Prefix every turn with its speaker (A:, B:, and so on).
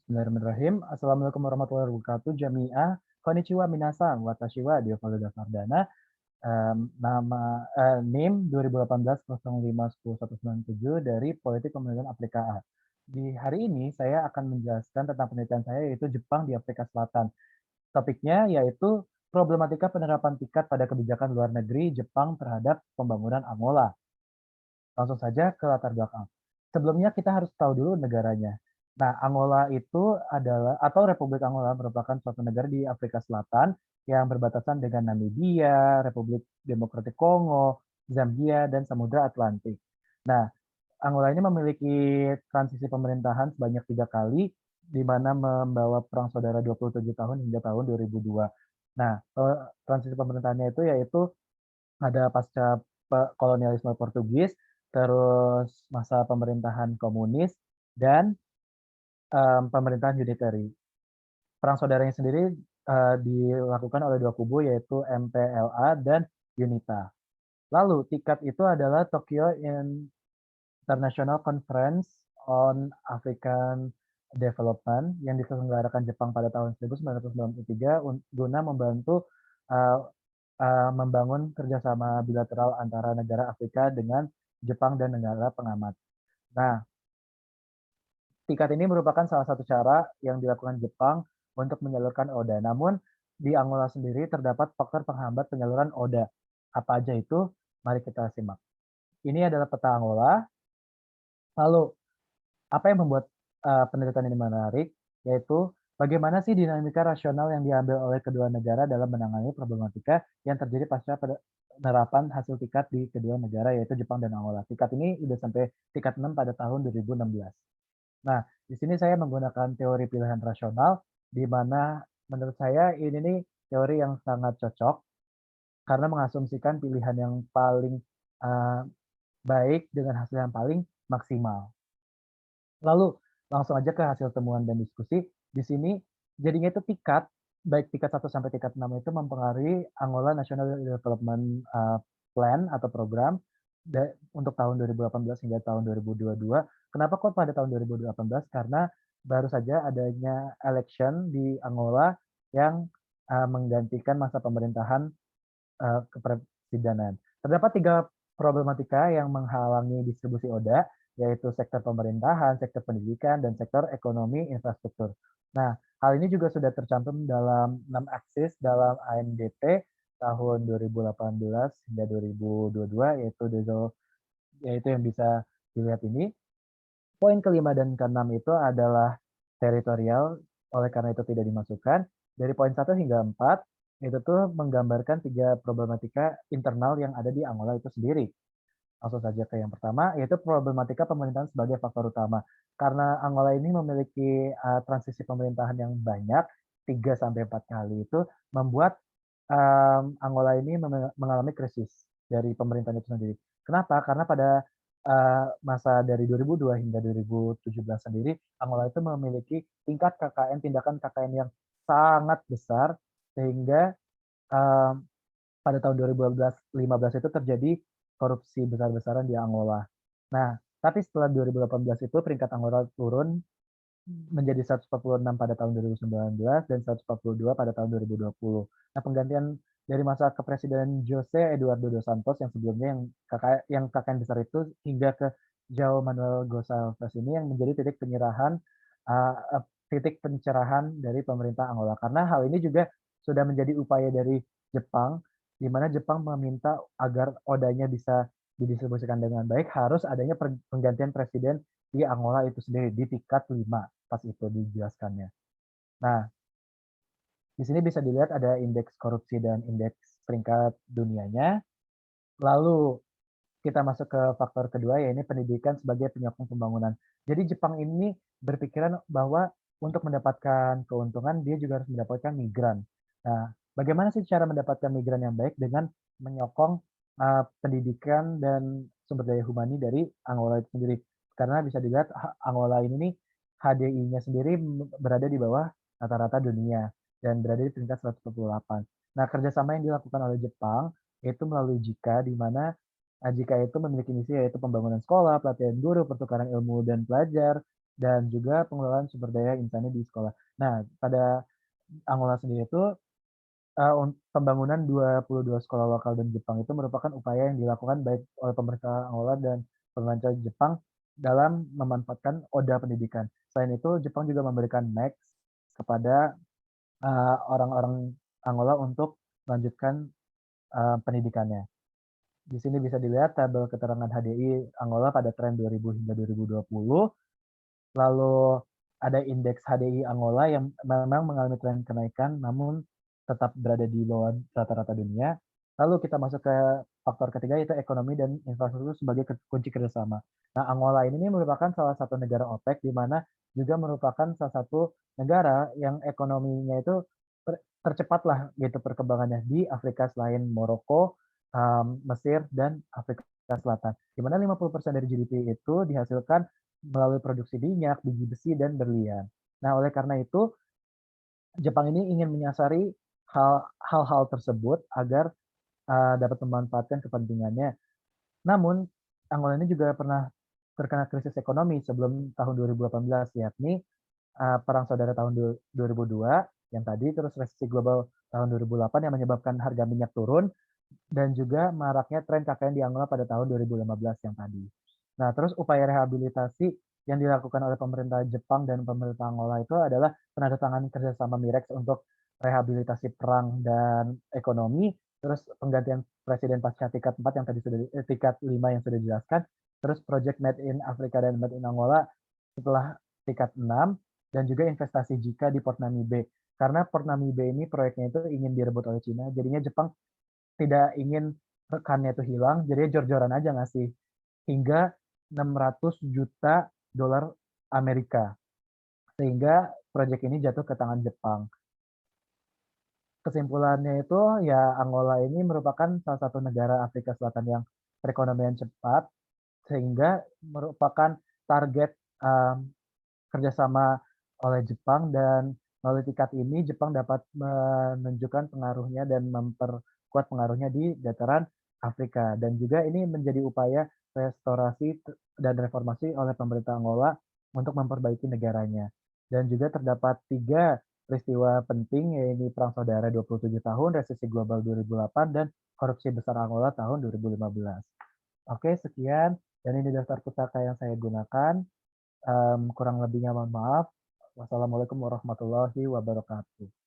A: Bismillahirrahmanirrahim. Assalamualaikum warahmatullahi wabarakatuh. Jami'ah. Konnichiwa minasan. Watashi wa Diovaldo Fardana. NIM 2018-05-10-197 dari Politik Pemerintahan Afrika A. Di hari ini saya akan menjelaskan tentang penelitian saya yaitu Jepang di Afrika Selatan. Topiknya yaitu problematika penerapan tiket pada kebijakan luar negeri Jepang terhadap pembangunan Angola. Langsung saja ke latar belakang. Sebelumnya kita harus tahu dulu negaranya. Nah, Angola itu adalah atau Republik Angola merupakan suatu negara di Afrika Selatan yang berbatasan dengan Namibia, Republik Demokratik Kongo, Zambia, dan Samudra Atlantik. Nah, Angola ini memiliki transisi pemerintahan sebanyak 3 kali, di mana membawa perang saudara 27 tahun hingga tahun 2002. Nah, transisi pemerintahannya itu yaitu ada pasca kolonialisme Portugis, terus masa pemerintahan komunis, dan pemerintahan unitary. Perang saudaranya sendiri dilakukan oleh dua kubu yaitu MPLA dan UNITA. Lalu TICAD itu adalah Tokyo International Conference on African Development yang diselenggarakan Jepang pada tahun 1993 guna membantu membangun kerjasama bilateral antara negara Afrika dengan Jepang dan negara pengamat. Nah, TICAD ini merupakan salah satu cara yang dilakukan Jepang untuk menyalurkan ODA. Namun, di Angola sendiri terdapat faktor penghambat penyaluran ODA. Apa aja itu? Mari kita simak. Ini adalah peta Angola. Lalu, apa yang membuat penelitian ini menarik? Yaitu, bagaimana sih dinamika rasional yang diambil oleh kedua negara dalam menangani problematika yang terjadi pasca penerapan hasil TICAD di kedua negara, yaitu Jepang dan Angola. TICAD ini sudah sampai tingkat 6 pada tahun 2016. Nah, di sini saya menggunakan teori pilihan rasional, di mana menurut saya ini nih teori yang sangat cocok karena mengasumsikan pilihan yang paling baik dengan hasil yang paling maksimal. Lalu langsung aja ke hasil temuan dan diskusi. Di sini jadinya itu tingkat, baik tingkat 1 sampai tingkat 6 itu mempengaruhi Angola National Development Plan atau program untuk tahun 2018 hingga tahun 2022. Kenapa kok pada tahun 2018? Karena baru saja adanya election di Angola yang menggantikan masa pemerintahan kepresidenan. Terdapat 3 problematika yang menghalangi distribusi ODA, yaitu sektor pemerintahan, sektor pendidikan, dan sektor ekonomi infrastruktur. Nah, hal ini juga sudah tercantum dalam 6 aksis dalam ANDT tahun 2018 hingga 2022, yaitu yang bisa dilihat ini. Poin kelima dan keenam itu adalah teritorial, oleh karena itu tidak dimasukkan. Dari poin 1 hingga 4, itu tuh menggambarkan 3 problematika internal yang ada di Angola itu sendiri. Langsung saja ke yang pertama, yaitu problematika pemerintahan sebagai faktor utama. Karena Angola ini memiliki transisi pemerintahan yang banyak, 3-4 kali itu membuat Angola ini mengalami krisis dari pemerintahan itu sendiri. Kenapa? Karena pada masa dari 2002 hingga 2017 sendiri, Angola itu memiliki tingkat KKN, tindakan KKN yang sangat besar, sehingga pada tahun 2015 itu terjadi korupsi besar-besaran di Angola. Nah, tapi setelah 2018 itu peringkat Angola turun menjadi 146 pada tahun 2019 dan 142 pada tahun 2020. Nah, penggantian dari masa kepresidenan Jose Eduardo dos Santos yang sebelumnya yang KKN besar itu hingga ke João Manuel Gonçalves ini yang menjadi titik pencerahan dari pemerintah Angola. Karena hal ini juga sudah menjadi upaya dari Jepang, di mana Jepang meminta agar ODA-nya bisa didistribusikan dengan baik, harus adanya penggantian presiden di Angola itu sendiri di tingkat 5 pas itu dijelaskannya. Nah, di sini bisa dilihat ada indeks korupsi dan indeks peringkat dunianya. Lalu kita masuk ke faktor kedua, yaitu pendidikan sebagai penyokong pembangunan. Jadi Jepang ini berpikiran bahwa untuk mendapatkan keuntungan dia juga harus mendapatkan migran. Nah, bagaimana sih cara mendapatkan migran yang baik dengan menyokong pendidikan dan sumber daya humani dari Angola itu sendiri? Karena bisa dilihat Angola ini nih HDI-nya sendiri berada di bawah rata-rata dunia dan berada di peringkat 148. Nah, kerjasama yang dilakukan oleh Jepang itu melalui JICA, di mana JICA itu memiliki misi yaitu pembangunan sekolah, pelatihan guru, pertukaran ilmu dan pelajar, dan juga pengelolaan sumber daya insani di sekolah. Nah, pada Angola sendiri itu, pembangunan 22 sekolah lokal dan Jepang itu merupakan upaya yang dilakukan baik oleh pemerintah Angola dan pemerintah Jepang dalam memanfaatkan Oda pendidikan. Selain itu, Jepang juga memberikan Max kepada, orang-orang Angola untuk melanjutkan, pendidikannya. Di sini bisa dilihat tabel keterangan HDI Angola pada tren 2000 hingga 2020. Lalu ada indeks HDI Angola yang memang mengalami tren kenaikan, namun tetap berada di bawah rata-rata dunia. Lalu kita masuk ke faktor ketiga, yaitu ekonomi dan infrastruktur sebagai kunci kerjasama. Nah, Angola ini merupakan salah satu negara OPEC, di mana juga merupakan salah satu negara yang ekonominya itu tercepat lah gitu perkembangannya di Afrika selain Maroko, Mesir, dan Afrika Selatan. Di mana 50% dari GDP itu dihasilkan melalui produksi minyak, biji besi, dan berlian. Nah, oleh karena itu, Jepang ini ingin menyasari hal-hal tersebut agar dapat memanfaatkan kepentingannya. Namun, Angola ini juga pernah terkena krisis ekonomi sebelum tahun 2018, yakni Perang Saudara tahun 2002 yang tadi, terus resesi global tahun 2008 yang menyebabkan harga minyak turun, dan juga maraknya tren KKN di Angola pada tahun 2015 yang tadi. Nah, terus upaya rehabilitasi yang dilakukan oleh pemerintah Jepang dan pemerintah Angola itu adalah penandatanganan kerjasama MIREX untuk rehabilitasi perang dan ekonomi, terus penggantian presiden pasca tingkat 4 yang tadi sudah tingkat 5 yang sudah dijelaskan, terus project Made in Afrika dan Made in Angola setelah tingkat 6, dan juga investasi JIKA di Port Namibe. Karena Port Namibe ini proyeknya itu ingin direbut oleh Cina, jadinya Jepang tidak ingin rekannya itu hilang, jadi jor-joran aja ngasih hingga 600 juta dolar Amerika, sehingga proyek ini jatuh ke tangan Jepang. Kesimpulannya itu ya Angola ini merupakan salah satu negara Afrika Selatan yang perekonomian cepat, sehingga merupakan target kerjasama oleh Jepang, dan melalui tingkat ini Jepang dapat menunjukkan pengaruhnya dan memperkuat pengaruhnya di dataran Afrika, dan juga ini menjadi upaya restorasi dan reformasi oleh pemerintah Angola untuk memperbaiki negaranya. Dan juga terdapat 3 peristiwa penting, yaitu Perang Saudara 27 tahun, resesi global 2008, dan korupsi besar Angola tahun 2015. Oke, sekian, dan ini daftar pustaka yang saya gunakan. Kurang lebihnya mohon maaf. Wassalamualaikum warahmatullahi wabarakatuh.